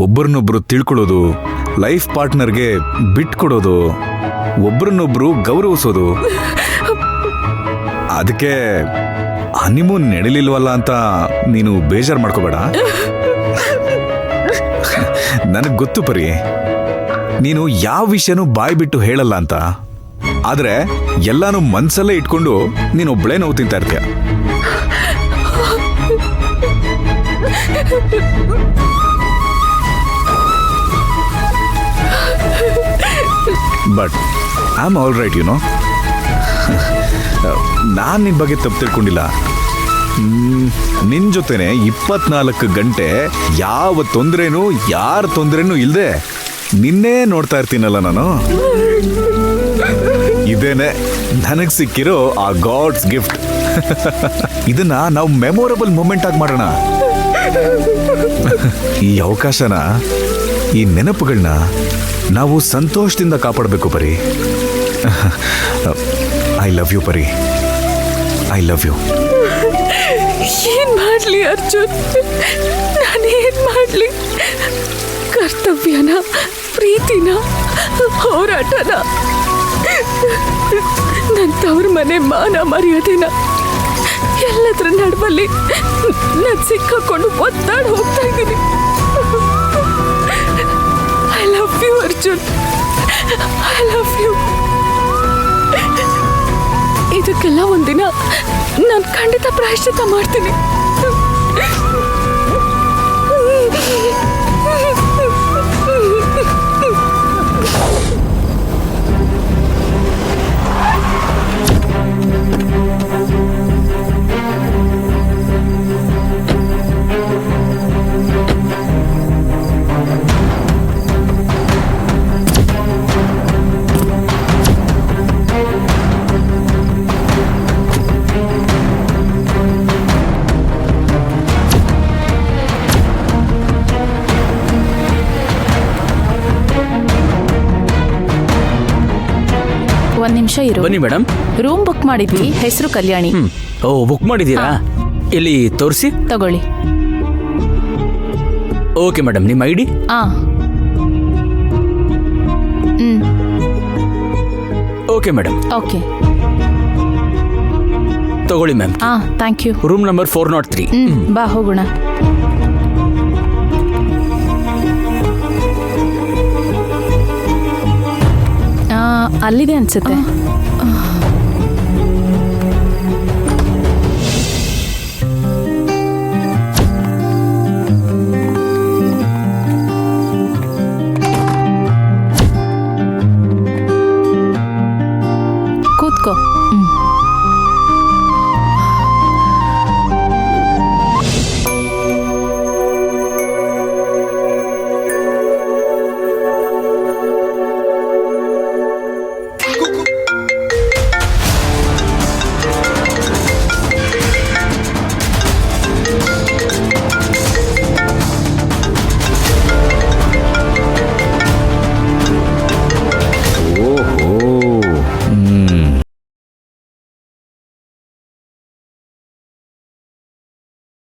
ಒಬ್ಬರನ್ನೊಬ್ರು ತಿಳ್ಕೊಳ್ಳೋದು, ಲೈಫ್ ಪಾರ್ಟ್ನರ್ಗೆ ಬಿಟ್ಕೊಡೋದು, ಒಬ್ರನ್ನೊಬ್ರು ಗೌರವಿಸೋದು. ಅದಕ್ಕೆ ಹನಿಮೂನ್ ನಡೀಲಿಲ್ವಲ್ಲ ಅಂತ ನೀನು ಬೇಜಾರು ಮಾಡ್ಕೋಬೇಡ. ನನಗೆ ಗೊತ್ತು ಪರಿ, ನೀನು ಯಾವ ವಿಷಯನೂ ಬಾಯ್ ಬಿಟ್ಟು ಹೇಳಲ್ಲ ಅಂತ. ಆದ್ರೆ ಎಲ್ಲಾನು ಮನ್ಸಲ್ಲೇ ಇಟ್ಕೊಂಡು ನೀನೊಬ್ಳೇ ನೋವು ತಿಂತಾ ಇರ್ತೀಯ. But I am all right, you know. ನಾನು ನಿನ್ನ ಬಗ್ಗೆ ತಪ್ಪು ತಿಳ್ಕೊಂಡಿಲ್ಲ. ನಿನ್ ಜೊತೆನೆ 24 ಗಂಟೆ ಯಾವ ತೊಂದರೆನೂ, ಯಾರ ತೊಂದರೆನೂ ಇಲ್ಲದೆ ನಿನ್ನೇ ನೋಡ್ತಾ ಇರ್ತೀನಲ್ಲ ನಾನು. ಇದೇನೆ ನನಗೆ ಸಿಕ್ಕಿರೋ ಆ ಗಾಡ್ಸ್ ಗಿಫ್ಟ್. ಇದನ್ನ ನಾವು ಮೆಮೊರಬಲ್ ಮೂಮೆಂಟ್ ಆಗಿ ಮಾಡೋಣ. ಈ ಅವಕಾಶನ, ಈ ನೆನಪುಗಳನ್ನ ನಾವು ಸಂತೋಷದಿಂದ ಕಾಪಾಡಬೇಕು ಪರಿ. ಐ ಲವ್ ಯು ಪರಿ, ಐ ಲವ್ ಯು. ಏನ್ ಮಾಡ್ಲಿ ಅರ್ಜುನ್, ನಾನೇನ್ ಮಾಡ್ಲಿ? ಕರ್ತವ್ಯನ, ಪ್ರೀತಿನ, ಹೋರಾಟನ, ನನ್ನ ತವ್ರ ಮನೆ ಮಾನ ಮರ್ಯಾದೆನ ಎಲ್ಲದ್ರ ನಡುವಲ್ಲಿ ನಾನು ಸಿಕ್ಕಾಕೊಂಡು ಒತ್ತಾಡಿ ಹೋಗ್ತಾ ಇದ್ದೀನಿ. I love you Arjun, I love you. ಇದಕ್ಕೆಲ್ಲ ಒಂದಿನ ನಾನು ಖಂಡಿತ ಪ್ರಾಯಶ್ಚಿತ್ತ ಮಾಡ್ತೀನಿ. ಒಂದ್ ನಿಮಿಷ ಇರು. ಬನ್ನಿ ಮೇಡಮ್. ರೂಮ್ ಬುಕ್ ಮಾಡಿದ್ವಿ, ಹೆಸರು ಕಲ್ಯಾಣಿ. ಓ, ಬುಕ್ ಮಾಡಿದ್ದೀರಾ? ಇಲ್ಲಿ ತೋರಿಸಿ. ತಗೊಳ್ಳಿ. ಓಕೆ ಮೇಡಮ್, ನಿಮ್ಮ ಐಡಿ? Okay madam. ಓಕೆ, ತಗೊಳ್ಳಿ ma'am. Thank you. Room number 403. ಬಾ ಹೋಗೋಣ. ಅಲ್ಲಿದೆ ಅನ್ಸುತ್ತೆ.